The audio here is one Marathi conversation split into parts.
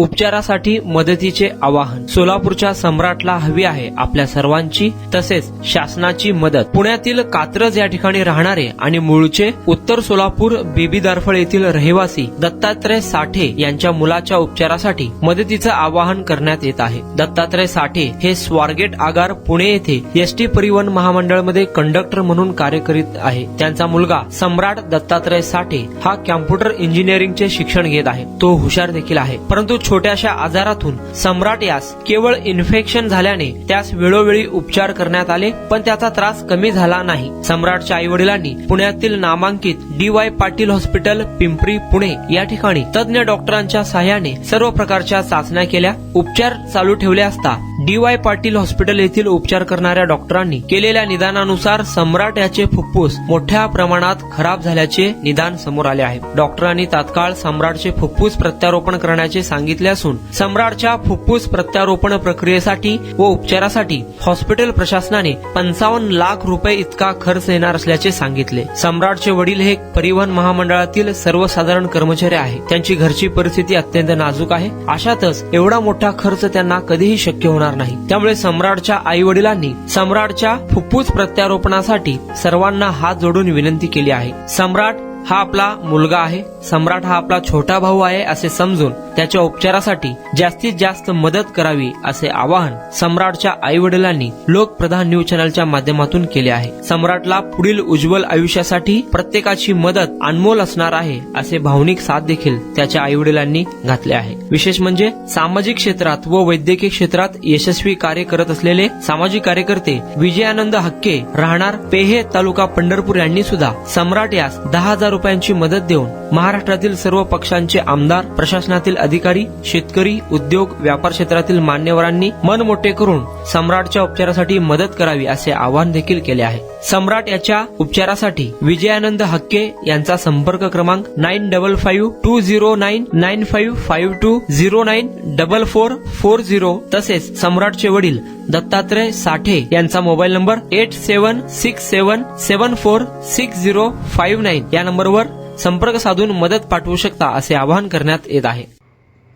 उपचारासाठी मदतीचे आवाहन. सोलापूरच्या सम्राटला हवी आहे आपल्या सर्वांची तसेच शासनाची मदत. पुण्यातील कात्रज या ठिकाणी राहणारे आणि मूळचे उत्तर सोलापूर बेबी दारफळ येथील रहिवासी दत्तात्रय साठे यांच्या मुलाच्या उपचारासाठी मदतीचं आवाहन करण्यात येत आहे. दत्तात्रय साठे हे स्वारगेट आगार पुणे येथे एसटी परिवहन महामंडळमध्ये कंडक्टर म्हणून कार्य करीत आहे. त्यांचा मुलगा सम्राट दत्तात्रय साठे हा कॅम्प्युटर इंजिनिअरिंगचे शिक्षण घेत आहे. तो हुशार देखील आहे, परंतु छोट्याशा आजारातून सम्राट यास केवळ इन्फेक्शन झाल्याने त्यास वेळोवेळी उपचार करण्यात आले, पण त्याचा त्रास कमी झाला नाही. सम्राटच्या आई वडिलांनी पुण्यातील नामांकित DY पाटील हॉस्पिटल पिंपरी पुणे या ठिकाणी तज्ञ डॉक्टरांच्या सहाय्याने सर्व प्रकारच्या चाचण्या केल्या. उपचार चालू ठेवले असता DY पाटील हॉस्पिटल येथील उपचार करणाऱ्या डॉक्टरांनी केलेल्या निदानानुसार सम्राट याचे फुफ्फुस मोठ्या प्रमाणात खराब झाल्याचे निदान समोर आले आहे. डॉक्टरांनी तात्काळ सम्राटचे फुफ्फुस प्रत्यारोपण करण्याचे सांगितले असून सम्राटच्या फुफ्फुस प्रत्यारोपण प्रक्रियेसाठी व उपचारासाठी हॉस्पिटल प्रशासनाने 55 लाख रुपये इतका खर्च येणार असल्याचे सांगितले. सम्राटचे वडील हे परिवहन महामंडळातील सर्वसाधारण कर्मचारी आहेत. त्यांची घरची परिस्थिती अत्यंत नाजूक आहे. अशातच एवढा मोठा खर्च त्यांना कधीही शक्य होणार नाही. त्यामुळे सम्राटच्या आई वडिलांनी सम्राटच्या फुफ्फुस प्रत्यारोपणासाठी सर्वांना हात जोडून विनंती केली आहे. सम्राट हा आपला मुलगा आहे, सम्राट हा आपला छोटा भाऊ आहे असे समजून त्याच्या उपचारासाठी जास्तीत जास्त मदत करावी असे आवाहन सम्राटच्या आई वडिलांनी लोकप्रधान न्यूज चॅनलच्या माध्यमातून केले आहे. सम्राटला पुढील उज्ज्वल आयुष्यासाठी प्रत्येकाची मदत अनमोल असणार आहे असे भावनिक साथ देखील त्याच्या आई वडिलांनी घातले आहे. विशेष म्हणजे सामाजिक क्षेत्रात व वैद्यकीय क्षेत्रात यशस्वी कार्य करत असलेले सामाजिक कार्यकर्ते विजयानंद हक्के राहणार पेहे तालुका पंढरपूर यांनी सुद्धा सम्राट यास 10,000 रुपयांची मदत देऊन महाराष्ट्रातील सर्व पक्षांचे आमदार, प्रशासनातील अधिकारी, शेतकरी, उद्योग, व्यापार क्षेत्रातील मान्यवरांनी मन मोठे करून सम्राटच्या उपचारासाठी मदत करावी असे आवाहन देखील केले आहे. सम्राट याच्या उपचारासाठी विजयानंद हक्के यांचा संपर्क क्रमांक 95299552094440 तसेच सम्राटचे वडील दत्तात्रय साठे यांचा मोबाईल नंबर 8767746059 या नंबरवर संपर्क साधून मदत पाठवू शकता असे आवाहन करण्यात येत आहे.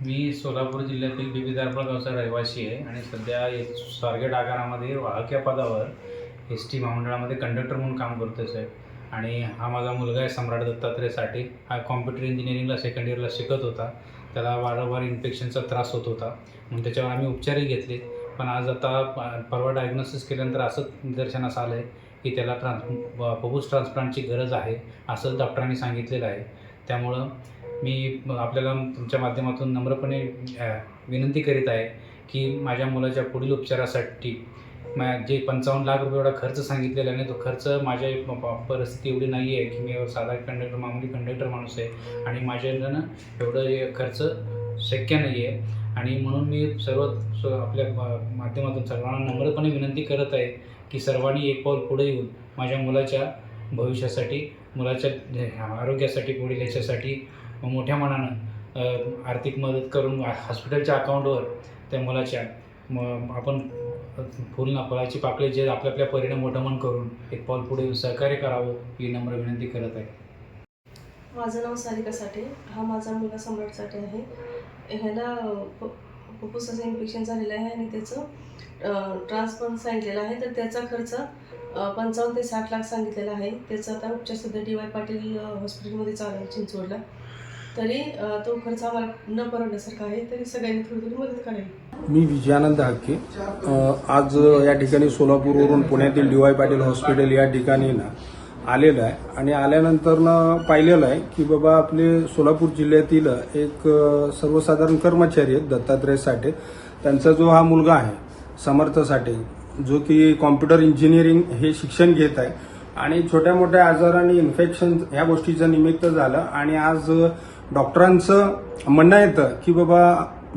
मी सोलापूर जिल्ह्यातील बेबी दारफळ गावचा रहिवासी आहे आणि सध्या स्वारगेट आगारामध्ये वाहक या पदावर ST महामंडळामध्ये कंडक्टर म्हणून काम करतोय साहेब. आणि हा माझा मुलगा आहे सम्राट दत्तात्रय साठे. हा कॉम्प्युटर इंजिनिअरिंगला सेकंड इयरला शिकत होता. त्याला वारंवार इन्फेक्शनचा त्रास होत होता म्हणून त्याच्यावर आम्ही उपचारही घेतले. पण आज आता परवा डायग्नोसिस केल्यानंतर असं निदर्शनास आलं आहे की त्याला फुफ्फुस ट्रान्सप्लांटची गरज आहे असं डॉक्टरांनी सांगितलेलं आहे. त्यामुळं मी आपल्याला तुमच्या माध्यमातून नम्रपणे विनंती करीत आहे की माझ्या मुलाच्या पुढील उपचारासाठी जे 55 लाख रुपये एवढा खर्च सांगितलेला आहे तो खर्च माझ्या परिस्थिती एवढी नाही आहे की मी साधा कंडक्टर मामूली कंडक्टर माणूस आहे आणि माझ्यानं एवढं खर्च शक्य नाही आहे. आणि म्हणून मी आपल्या माध्यमातून सर्वांना नम्रपणे विनंती करत आहे की सर्वांनी एक पाऊल पुढे येऊन माझ्या मुलाच्या भविष्यासाठी, मुलाच्या आरोग्यासाठी, पुढील याच्यासाठी मोठ्या मनानं आर्थिक मदत करून हॉस्पिटलच्या अकाउंटवर त्या मुलाच्या आपण फुल ना फळाची पाकळी जे आपल्या परीने मोठं मन करून एक पाऊल पुढे येऊन सहकार्य करावं ही नम्र विनंती करत आहे. माझं नाव सारिका साठे. हा माझा मुलगा सम्राट साठे आहे. ह्याला फुफ्फुसाचं इन्फेक्शन झालेलं आहे आणि त्याचं ट्रान्सप्लांट सांगितलेलं आहे. तर त्याचा खर्च 55 ते 60 लाख सांगितलेला आहे. त्याचा आता उपचार सध्या DY पाटील हॉस्पिटलमध्ये चालू आहे चिंचवडला. तरी तो खर्च आम्हाला न परवडण्यासारखा आहे. तरी सगळ्यांनी थोडी थोडी मदत करावी. मी विजयानंद हक्के आज या ठिकाणी सोलापूरवरून पुण्यातील DY पाटील हॉस्पिटल या ठिकाणी आलेलं आहे आणि आल्यानंतर पाहिलेलं आहे की बाबा आपले सोलापूर जिल्ह्यातील एक सर्वसाधारण कर्मचारी आहेत दत्तात्रय साठे. त्यांचा जो हा मुलगा आहे समर्थ साठे जो की कॉम्प्युटर इंजिनिअरिंग हे शिक्षण घेत आहे आणि छोट्या मोठ्या आजारांनी इन्फेक्शन ह्या गोष्टीचं निमित्त झालं आणि आज डॉक्टरांचं म्हणणं येतं की बाबा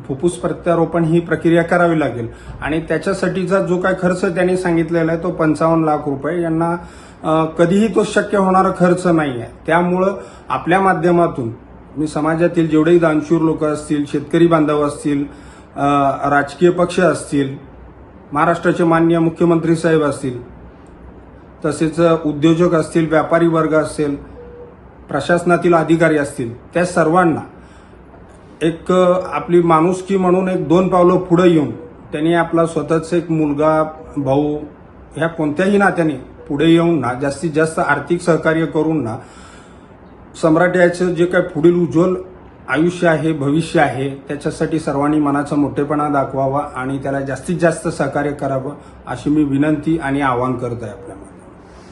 फुफ्फुस प्रत्यारोपण ही प्रक्रिया करावी लागेल आणि त्याच्यासाठीचा जो काय खर्च त्यांनी सांगितलेला आहे तो 55 लाख रुपये. यांना कधीही तो शक्य होणारा खर्च नाही आहे. त्यामुळं आपल्या माध्यमातून मी समाजातील जेवढेही दानशूर लोक असतील, शेतकरी बांधव असतील, राजकीय पक्ष असतील, महाराष्ट्राचे माननीय मुख्यमंत्री साहेब असतील, तसेच उद्योजक असतील, व्यापारी वर्ग असेल, प्रशासनातील अधिकारी असतील, त्या सर्वांना एक आपली माणुसकी म्हणून एक 2 पावलं पुढे येऊन त्यांनी आपला स्वतःच एक मुलगा भाऊ ह्या कोणत्याही नात्याने पुढे येऊन ना जास्तीत जास्त आर्थिक सहकार्य करून ना सम्राट याचं जे काही पुढील उज्ज्वल आयुष्य आहे भविष्य आहे त्याच्यासाठी सर्वांनी मनाचा मोठेपणा दाखवावा आणि त्याला जास्तीत जास्त सहकार्य करावं अशी मी विनंती आणि आवाहन करत आहे आपल्याला.